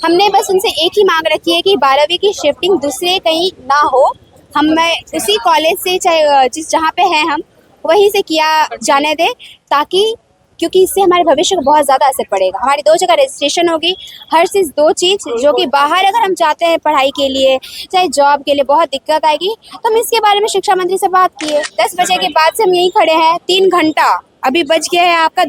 हमने बस उनसे एक ही मांग रखी है कि 12वीं की शिफ्टिंग दूसरे कहीं ना हो। हमें उसी कॉलेज से, चाहे जिस जहाँ पे हैं हम, वहीं से किया जाने दें, ताकि क्योंकि इससे हमारे भविष्य को बहुत ज़्यादा असर पड़ेगा। हमारी 2 जगह रजिस्ट्रेशन होगी, हर चीज़ 2 चीज़, जो कि बाहर अगर हम जाते हैं पढ़ाई के लिए, चाहे जॉब के लिए, बहुत दिक्कत आएगी। तो हम इसके बारे में शिक्षा मंत्री से बात किए। 10 बजे के बाद से हम यहीं खड़े हैं, 3 घंटा, अभी बज गया है आपका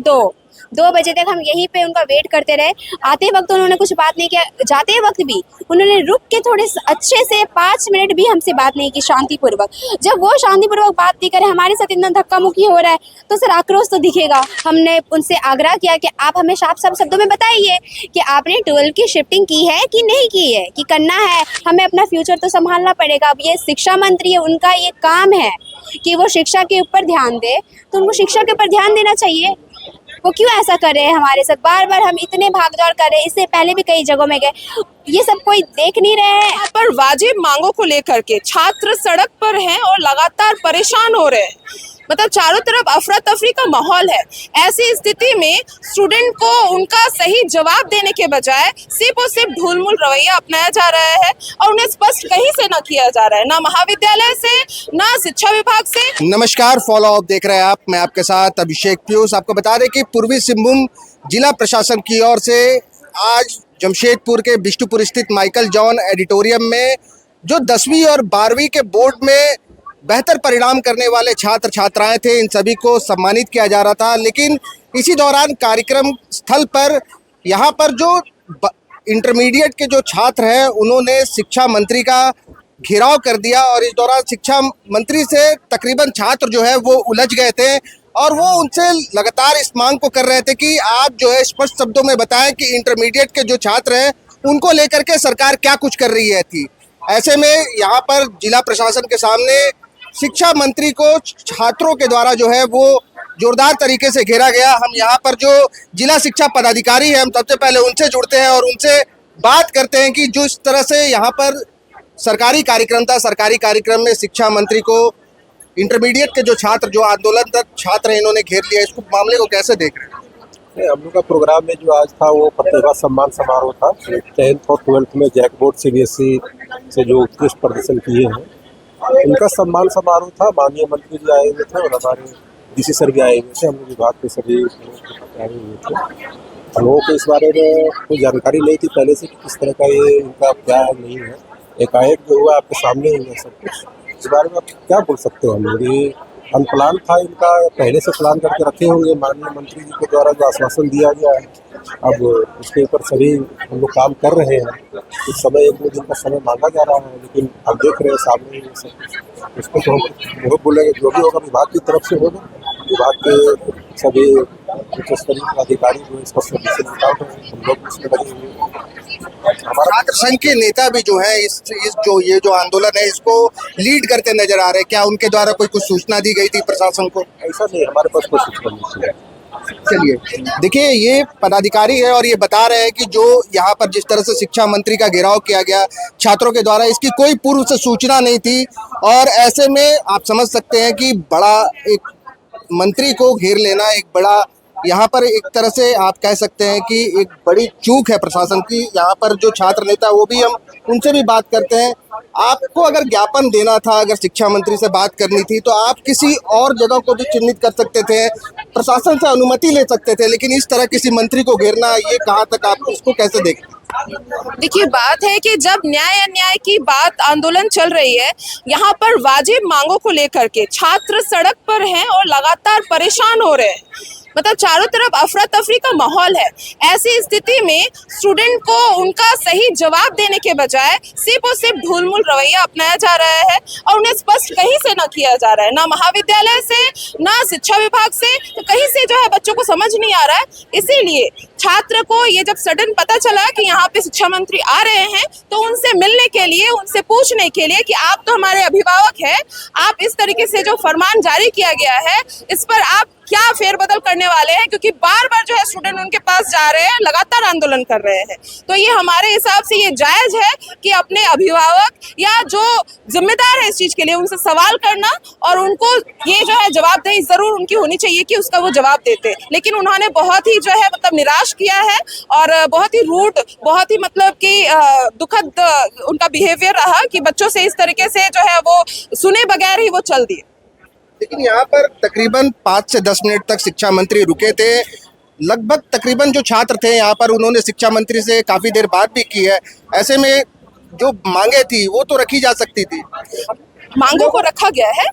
2 बजे तक हम यहीं पे उनका वेट करते रहे। आते वक्त उन्होंने कुछ बात नहीं किया, जाते वक्त भी उन्होंने रुक के थोड़े अच्छे से 5 मिनट भी हमसे बात नहीं की शांतिपूर्वक। जब वो शांतिपूर्वक बात नहीं करे, हमारे साथ इतना धक्का मुक्की हो रहा है, तो सर आक्रोश तो दिखेगा। हमने उनसे आग्रह किया कि आप हमें साफ साफ शब्दों में बताइए कि आपने 12 की शिफ्टिंग की है कि नहीं की है, कि करना है, हमें अपना फ्यूचर तो संभालना पड़ेगा। अब ये शिक्षा मंत्री है, उनका ये काम है कि वो शिक्षा के ऊपर ध्यान दे, तो उनको शिक्षा के ऊपर ध्यान देना चाहिए। वो क्यों ऐसा कर रहे हैं हमारे साथ? बार बार हम इतने भागदौड़ कर रहे हैं, इससे पहले भी कई जगहों में गए, ये सब कोई देख नहीं रहे हैं। यहाँ पर वाजिब मांगों को लेकर के छात्र सड़क पर हैं और लगातार परेशान हो रहे हैं। मतलब चारों तरफ अफरा तफरी का माहौल है। ऐसी स्थिति में स्टूडेंट को उनका सही जवाब देने के बजाय सिर्फ और सिर्फ ढूलमुल रवैया अपनाया जा रहा है और उन्हें स्पष्ट कहीं से न किया जा रहा है, ना महाविद्यालय से, ना शिक्षा विभाग से। नमस्कार, फॉलो अप देख रहे हैं आप, मैं आपके साथ अभिषेक पीयूष। आपको बता दें कि पूर्वी सिंहभूम जिला प्रशासन की ओर से आज जमशेदपुर के बिष्टुपुर स्थित माइकल जॉन एडिटोरियम में जो 10वीं और 12वीं के बोर्ड में बेहतर परिणाम करने वाले छात्र छात्राएं थे, इन सभी को सम्मानित किया जा रहा था। लेकिन इसी दौरान कार्यक्रम स्थल पर यहाँ पर जो इंटरमीडिएट के जो छात्र हैं, उन्होंने शिक्षा मंत्री का घेराव कर दिया और इस दौरान शिक्षा मंत्री से तकरीबन छात्र जो है वो उलझ गए थे और वो उनसे लगातार इस मांग को कर रहे थे कि आप जो है स्पष्ट शब्दों में बताएं कि इंटरमीडिएट के जो छात्र हैं उनको लेकर के सरकार क्या कुछ कर रही है थी। ऐसे में यहाँ पर जिला प्रशासन के सामने शिक्षा मंत्री को छात्रों के द्वारा जो है वो जोरदार तरीके से घेरा गया। हम यहाँ पर जो जिला शिक्षा पदाधिकारी हैं, हम सबसे पहले उनसे जुड़ते हैं और उनसे बात करते हैं कि जो इस तरह से यहाँ पर सरकारी कार्यक्रम था, सरकारी कार्यक्रम में शिक्षा मंत्री को इंटरमीडिएट के जो छात्र, जो आंदोलनरत छात्र हैं, इन्होंने घेर लिया, इसको मामले को कैसे देख रहे हैं? हम लोग का प्रोग्राम में जो आज था वो प्रतिभा सम्मान समारोह था। 10th और 12th में जैक बोर्ड CBSE से जो उत्कृष्ट प्रदर्शन किए हैं उनका सम्मान समारोह था। माननीय मंत्री जी आए हुए थे और हमारे DC सर भी आए हुए थे। हम लोग विभाग के सभी आए हुए थे। हम लोगों को इस बारे में कोई जानकारी नहीं थी पहले से कि किस तरह का ये इनका क्या है, नहीं है। एकाएक जो हुआ आपके सामने ही है सब कुछ। इस बारे में आप क्या बोल सकते हो? हम लोग ये अनप्लान था इनका, पहले से प्लान करके रखे होंगे। माननीय मंत्री जी के द्वारा जो आश्वासन दिया गया है, अब उसके ऊपर सभी हम लोग काम कर रहे हैं। इस समय 1-2 दिन का समय मांगा जा रहा है, लेकिन आप देख रहे हैं सामने ही सब कुछ। उसको तो हम बहुत बोलेंगे, जो भी होगा विभाग की तरफ से होगा। विभाग के सभी उच्च स्तरीय अधिकारी जो इसका सोल्यूशन निकाल रहे हैं, हम लोग उसमें लगे हुए हैं। हमारा छात्र संघ के नेता भी जो है इस जो आंदोलन है इसको लीड करते नजर आ रहे हैं। क्या उनके द्वारा कोई कुछ सूचना दी गई थी प्रशासन को? ऐसा नहीं, हमारे पास कोई सूचना नहीं है। चलिए, देखिए, ये पदाधिकारी है और ये बता रहे हैं कि जो यहाँ पर जिस तरह से शिक्षा मंत्री का घेराव किया गया छात्रों के द्वारा, इसकी कोई पूर्व से सूचना नहीं थी और ऐसे में आप समझ सकते हैं कि बड़ा एक मंत्री को घेर लेना एक बड़ा, यहाँ पर एक तरह से आप कह सकते हैं कि एक बड़ी चूक है प्रशासन की। यहाँ पर जो छात्र नेता, वो भी हम उनसे भी बात करते हैं। आपको अगर ज्ञापन देना था, अगर शिक्षा मंत्री से बात करनी थी, तो आप किसी और जगह को भी चिन्हित कर सकते थे, प्रशासन से अनुमति ले सकते थे, लेकिन इस तरह किसी मंत्री को घेरना, ये कहाँ तक, आप इसको कैसे देखते हैं? देखिए, बात है कि जब न्याय अन्याय की बात, आंदोलन चल रही है, यहाँ पर वाजिब मांगों को लेकर के छात्र सड़क पर हैं और लगातार परेशान हो रहे हैं। मतलब चारों तरफ अफरा तफरी का माहौल है। ऐसी स्थिति में स्टूडेंट को उनका सही जवाब देने के बजाय सिर्फ और सिर्फ ढूलमुल रवैया अपनाया जा रहा है और उन्हें स्पष्ट कहीं से न किया जा रहा है, ना महाविद्यालय से, ना शिक्षा विभाग से, तो कहीं से जो है बच्चों को समझ नहीं आ रहा है। इसीलिए छात्र को ये जब सडन पता चला कि यहाँ पे शिक्षा मंत्री आ रहे हैं, तो उनसे मिलने के लिए, उनसे पूछने के लिए कि आप तो हमारे अभिभावक हैं, आप इस तरीके से जो फरमान जारी किया गया है, इस पर आप क्या फेरबदल करने वाले हैं, क्योंकि बार बार जो है स्टूडेंट उनके पास जा रहे हैं, लगातार आंदोलन कर रहे हैं। तो ये हमारे हिसाब से ये जायज है कि अपने अभिभावक या जो जिम्मेदार है इस चीज के लिए उनसे सवाल करना, और उनको ये जो है जवाबदेही जरूर उनकी होनी चाहिए कि उसका वो जवाब देते। लेकिन उन्होंने बहुत ही जो है मतलब निराश किया है और बहुत ही रूड, बहुत ही मतलब कि दुखद उनका बिहेवियर रहा कि बच्चों से इस तरीके से जो है वो सुने बगैर ही वो चल दिए। लेकिन यहाँ पर तकरीबन 5 से 10 मिनट तक शिक्षा मंत्री रुके थे। लगभग तकरीबन जो छात्र थे यहाँ पर उन्होंने शिक्षा मंत्री से काफी देर बात भी की है। ऐसे में जो मांगे थी वो तो रखी जा सकती थी। मांगों को रखा गया है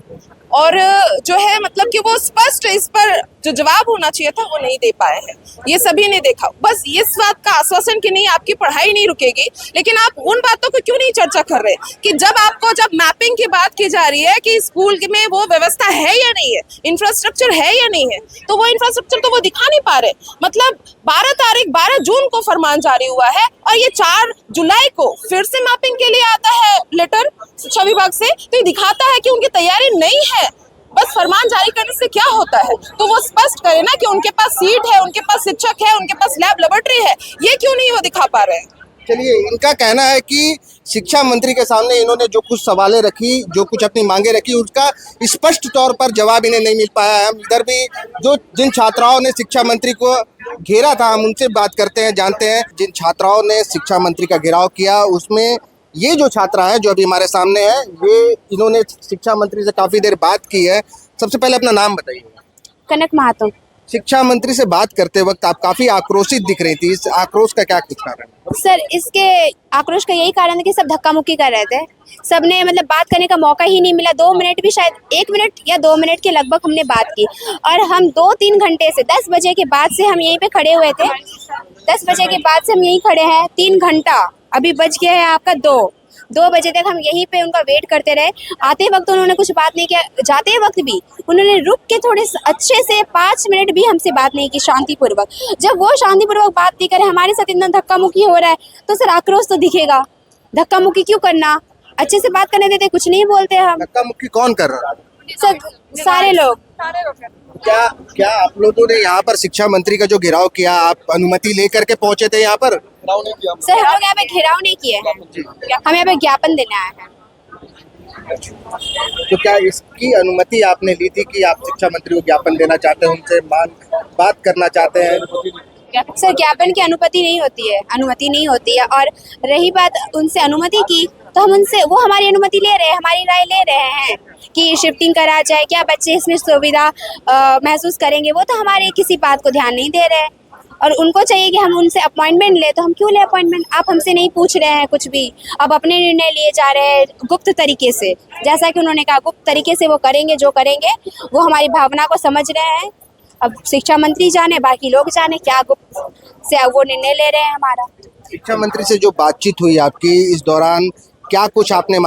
और जो है मतलब कि वो स्पष्ट इस पर जो जवाब होना चाहिए था वो नहीं दे पाए हैं। ये सभी ने देखा, बस इस बात का आश्वासन कि नहीं आपकी पढ़ाई नहीं रुकेगी, लेकिन आप उन बातों को क्यों नहीं चर्चा कर रहे कि जब मैपिंग की बात की जा रही है कि स्कूल में वो व्यवस्था है या नहीं है, इंफ्रास्ट्रक्चर है या नहीं है, तो वो इंफ्रास्ट्रक्चर तो वो दिखा नहीं पा रहे। मतलब 12 जून को फरमान जारी हुआ है और ये 4 जुलाई को फिर से मैपिंग के लिए आता है लेटर शिक्षा विभाग से, तो ये दिखाता है कि उनकी तैयारी नहीं है। बस फरमान जारी करने से क्या होता है, तो वो स्पष्ट करे ना कि उनके पास सीट है, उनके पास शिक्षक है, उनके पास लैब लेबोरेटरी है, ये क्यों नहीं वो दिखा पा रहे हैं। चलिए, इनका कहना है कि शिक्षा मंत्री के सामने इन्होंने जो कुछ सवालें रखी, जो कुछ अपनी मांगे रखी, उसका स्पष्ट तौर पर जवाब इन्हें नहीं मिल पाया है। हम इधर भी जिन छात्राओं ने शिक्षा मंत्री को घेरा था, हम उनसे बात करते हैं, जानते हैं जिन छात्राओं ने शिक्षा मंत्री का घेराव किया उसमें ये जो छात्रा है जो अभी हमारे सामने है, ये इन्होंने शिक्षा मंत्री से काफी देर बात की है। सबसे पहले अपना नाम बताइए। कनक महातो। शिक्षा मंत्री से बात करते वक्त आप काफी आक्रोशित दिख रही थी, इस आक्रोश का क्या कुछ कारण है? सर, इसके आक्रोश का यही कारण है कि सब धक्का मुक्की कर रहे थे। सबने मतलब बात करने का मौका ही नहीं मिला। 2 मिनट भी, शायद 1 मिनट या 2 मिनट के लगभग हमने बात की, और हम 2-3 घंटे से 10 बजे के बाद से हम यहीं पे खड़े हुए थे। 10 बजे के बाद से हम यहीं खड़े हैं 3 घंटा। अभी बज गया है आपका 2 बजे तक हम यहीं पे उनका वेट करते रहे। आते वक्त उन्होंने कुछ बात नहीं किया, जाते वक्त भी उन्होंने रुक के थोड़े अच्छे से 5 मिनट भी हमसे बात नहीं की शांतिपूर्वक। जब वो शांतिपूर्वक बात नहीं करे, हमारे साथ इतना धक्का मुक्की हो रहा है, तो सर आक्रोश तो दिखेगा। धक्का मुक्की क्यों करना, अच्छे से बात करने देते, कुछ नहीं बोलते हम। धक्का मुक्की कौन कर रहा है? सर, सारे लोग। क्या आप लोगों ने यहाँ पर शिक्षा मंत्री का जो घेराव किया, आप अनुमति लेकर के पहुंचे थे यहाँ पर? सर, हम लोग यहाँ पे घेराव नहीं किए हैं, हम यहाँ पे ज्ञापन देने आए हैं। तो क्या इसकी अनुमति आपने ली थी कि आप शिक्षा मंत्री को ज्ञापन देना चाहते हैं, उनसे बात करना चाहते हैं? सर, ज्ञापन की अनुमति नहीं होती है। और रही बात उनसे अनुमति की, तो हम उनसे, वो हमारी अनुमति ले रहे हैं, हमारी राय ले रहे हैं कि शिफ्टिंग करा जाए, क्या बच्चे इसमें सुविधा महसूस करेंगे, वो तो हमारे किसी बात को ध्यान नहीं दे रहे हैं। और उनको चाहिए कि हम उनसे अपॉइंटमेंट ले, तो हम क्यों ले अपॉइंटमेंट? आप हमसे नहीं पूछ रहे हैं कुछ भी, अब अपने निर्णय लिए जा रहे हैं गुप्त तरीके से। जैसा कि उन्होंने कहा, गुप्त तरीके से वो करेंगे, जो करेंगे वो हमारी भावना को समझ रहे हैं। अब शिक्षा मंत्री जाने, बाकी लोग जाने क्या गुप्त से वो निर्णय ले रहे हैं हमारा। शिक्षा मंत्री से जो बातचीत हुई आपकी, इस दौरान क्या कुछ आपने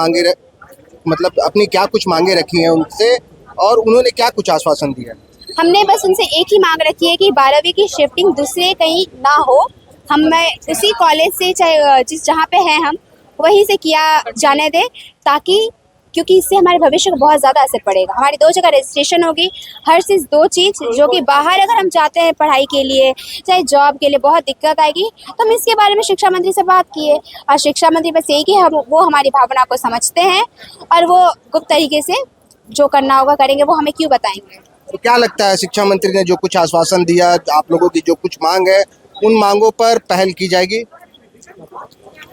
मतलब अपनी क्या कुछ मांगे रखी हैं उनसे, और उन्होंने क्या कुछ आश्वासन दिया? हमने बस उनसे एक ही मांग रखी है कि 12वीं की शिफ्टिंग दूसरे कहीं ना हो। हमें उसी कॉलेज से, चाहे जहाँ पे हैं हम, वहीं से किया जाने दे, ताकि, क्योंकि इससे हमारे भविष्य को बहुत ज़्यादा असर पड़ेगा। हमारी 2 जगह रजिस्ट्रेशन होगी, हर चीज़ 2 चीज़, जो कि बाहर अगर हम जाते हैं पढ़ाई के लिए, चाहे जॉब के लिए, बहुत दिक्कत आएगी। तो हम इसके बारे में शिक्षा मंत्री से बात किए, और शिक्षा मंत्री बस यही कि वो हमारी भावना को समझते हैं, और वो गुप्त तरीके से जो करना होगा करेंगे, वो हमें क्यों बताएंगे। तो क्या लगता है, शिक्षा मंत्री ने जो कुछ आश्वासन दिया, आप लोगों की जो कुछ मांग है, उन मांगों पर पहल की जाएगी?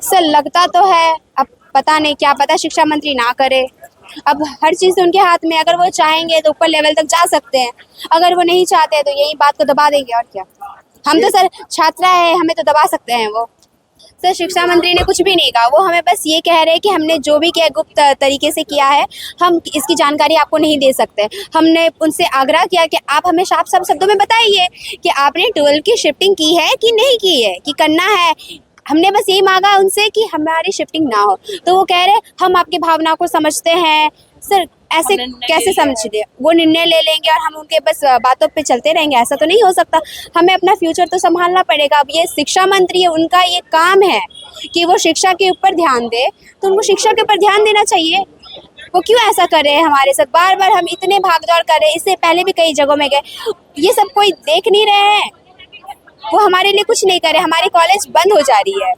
सर, लगता तो है, अब पता नहीं, क्या पता शिक्षा मंत्री ना करे। अब हर चीज़ उनके हाथ में, अगर वो चाहेंगे तो ऊपर लेवल तक जा सकते हैं, अगर वो नहीं चाहते हैं तो यही बात को दबा देंगे, और क्या। हम तो सर छात्रा है, हमें तो दबा सकते हैं वो। सर, शिक्षा मंत्री ने कुछ भी नहीं कहा, वो हमें बस ये कह रहे हैं कि हमने जो भी किया गुप्त तरीके से किया है, हम इसकी जानकारी आपको नहीं दे सकते। हमने उनसे आग्रह किया कि आप हमें साफ साफ शब्दों में बताइए कि आपने 12 की शिफ्टिंग की है कि नहीं की है, कि करना है। हमने बस यही मांगा उनसे कि हमारी शिफ्टिंग ना हो, तो वो कह रहे हम आपकी भावना को समझते हैं। सर, ऐसे कैसे समझ ले, वो निर्णय ले लेंगे और हम उनके बस बातों पे चलते रहेंगे? ऐसा तो नहीं हो सकता। हमें अपना फ्यूचर तो संभालना पड़ेगा। अब ये शिक्षा मंत्री है, उनका ये काम है कि वो शिक्षा के ऊपर ध्यान दे, तो उनको शिक्षा के ऊपर ध्यान देना चाहिए। वो क्यों ऐसा कर रहे हैं हमारे साथ, बार बार हम इतने भाग दौड़ कर रहे हैं, इससे पहले भी कई जगहों में गए, ये सब कोई देख नहीं रहे हैं। वो हमारे लिए कुछ नहीं करे, हमारी कॉलेज बंद हो जा रही है।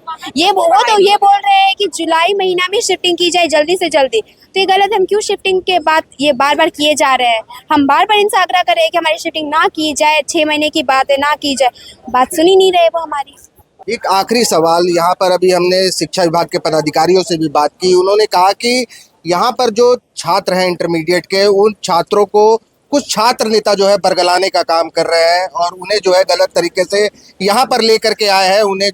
वो तो ये बोल रहे हैं कि जुलाई महीना में शिफ्टिंग की जाए जल्दी से जल्दी, तो ये गलत है। हम क्यों शिफ्टिंग के बाद ये बार बार किए जा रहे हैं? हम बार बार इनसे आग्रह कर रहे हैं कि हमारी शिफ्टिंग ना की जाए, 6 महीने की बात है, ना की जाए, बात सुनी नहीं रहे वो हमारी। एक आखिरी सवाल, यहाँ पर अभी हमने शिक्षा विभाग के पदाधिकारियों से भी बात की। उन्होंने कहा कि यहाँ पर जो छात्र हैं इंटरमीडिएट के, उन छात्रों को कुछ छात्र नेता जो है बरगलाने का काम कर रहे हैं और उन्हें जो है गलत तरीके से यहाँ पर लेकर के आए हैं। उन्हें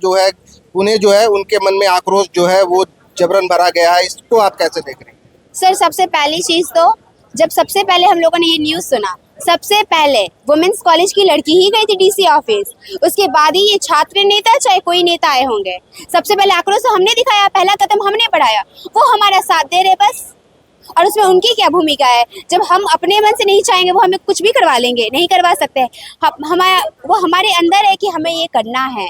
जो है उनके मन में आक्रोश जो है वो जबरन भरा गया है। इसको आप कैसे देख रहे हैं? सर, सबसे पहली चीज़ तो जब सबसे पहले हम लोगों ने ये न्यूज़ सुना, सबसे पहले वुमेन्स कॉलेज की लड़की ही गई थी डीसी ऑफिस, उसके बाद ही ये छात्र नेता चाहे कोई नेता आए होंगे। सबसे पहले आक्रोश हमने दिखाया, पहला कदम हमने बढ़ाया, वो हमारा साथ दे रहे बस। और उसमें उनकी क्या भूमिका है? जब हम अपने मन से नहीं चाहेंगे वो हमें कुछ भी करवा लेंगे, नहीं करवा सकते। वो हमारे अंदर है कि हमें ये करना है,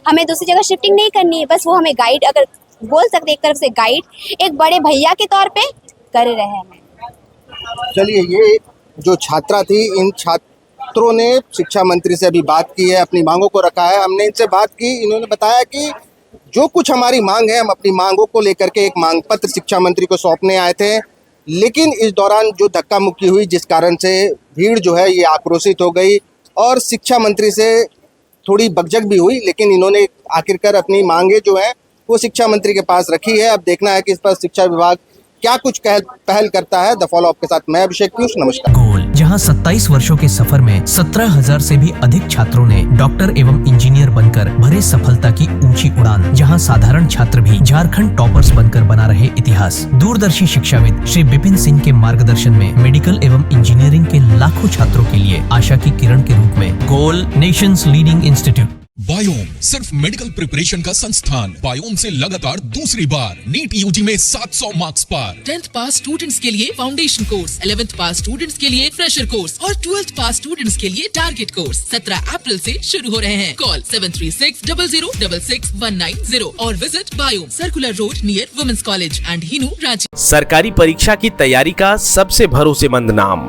हमें दूसरी जगह शिफ्टिंग नहीं करनी है। बस वो हमें गाइड, अगर बोल सकते एक तरफ से गाइड, एक बड़े भैया के तौर पे कर रहे हैं। चलिए, ये जो छात्रा थी, इन छात्रों ने शिक्षा मंत्री से अभी बात की है, अपनी मांगों को रखा है। हमने इनसे बात की, इन्होंने बताया कि जो कुछ हमारी मांग है, हम अपनी मांगों को लेकर के एक मांग पत्र शिक्षा मंत्री को सौंपने आए थे। लेकिन इस दौरान जो धक्का मुक्की हुई, जिस कारण से भीड़ जो है ये आक्रोशित हो गई और शिक्षा मंत्री से थोड़ी बकझक भी हुई। लेकिन इन्होंने आखिरकार अपनी मांगे जो है वो शिक्षा मंत्री के पास रखी है। अब देखना है कि इस पर शिक्षा विभाग क्या कुछ पहल करता है। द फॉलोअप के साथ मैं अभिषेक पीयूष, नमस्कार। गोल, जहां 27 वर्षों के सफर में 17,000 से भी अधिक छात्रों ने डॉक्टर एवं इंजीनियर बनकर भरे सफलता की ऊंची उड़ान, जहां साधारण छात्र भी झारखंड टॉपर्स बनकर बना रहे इतिहास। दूरदर्शी शिक्षाविद श्री विपिन सिंह के मार्गदर्शन में मेडिकल एवं इंजीनियरिंग के लाखों छात्रों के लिए आशा की किरण के रूप में गोल, नेशंस लीडिंग इंस्टीट्यूट। बायोम सिर्फ मेडिकल प्रिपरेशन का संस्थान। बायोम से लगातार दूसरी बार नीट यूजी में 700 मार्क्स पार। 10th पास स्टूडेंट्स के लिए फाउंडेशन कोर्स, 11th पास स्टूडेंट्स के लिए फ्रेशर कोर्स और 12th पास स्टूडेंट्स के लिए टारगेट कोर्स 17 अप्रैल से शुरू हो रहे हैं। कॉल 7360066190 और visit Biome, circular road near women's college and Hinoo, Ranchi. सरकारी परीक्षा की तैयारी का सबसे भरोसेमंद नाम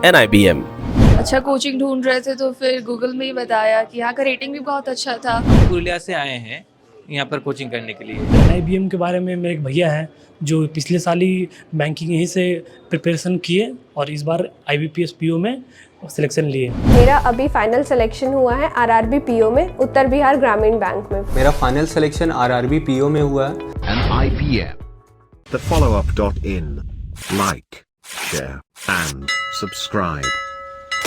NIBM। अच्छा कोचिंग ढूंढ रहे थे तो फिर गूगल में ही बताया कि यहाँ का रेटिंग भी बहुत अच्छा था। पुरुलिया से आए हैं यहाँ पर कोचिंग करने के लिए। NIBM के बारे में मेरे एक भैया हैं जो पिछले साल ही बैंकिंग यहीं से प्रिपरेशन किए और इस बार IBPS PO में सिलेक्शन लिए। मेरा अभी फाइनल सिलेक्शन हुआ है RRB PO में, उत्तर बिहार ग्रामीण बैंक में। मेरा फाइनल सिलेक्शन RRB PO में हुआ है। NIBM, thefollowup.in. Like, share and subscribe.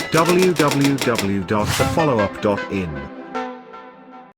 www.thefollowup.in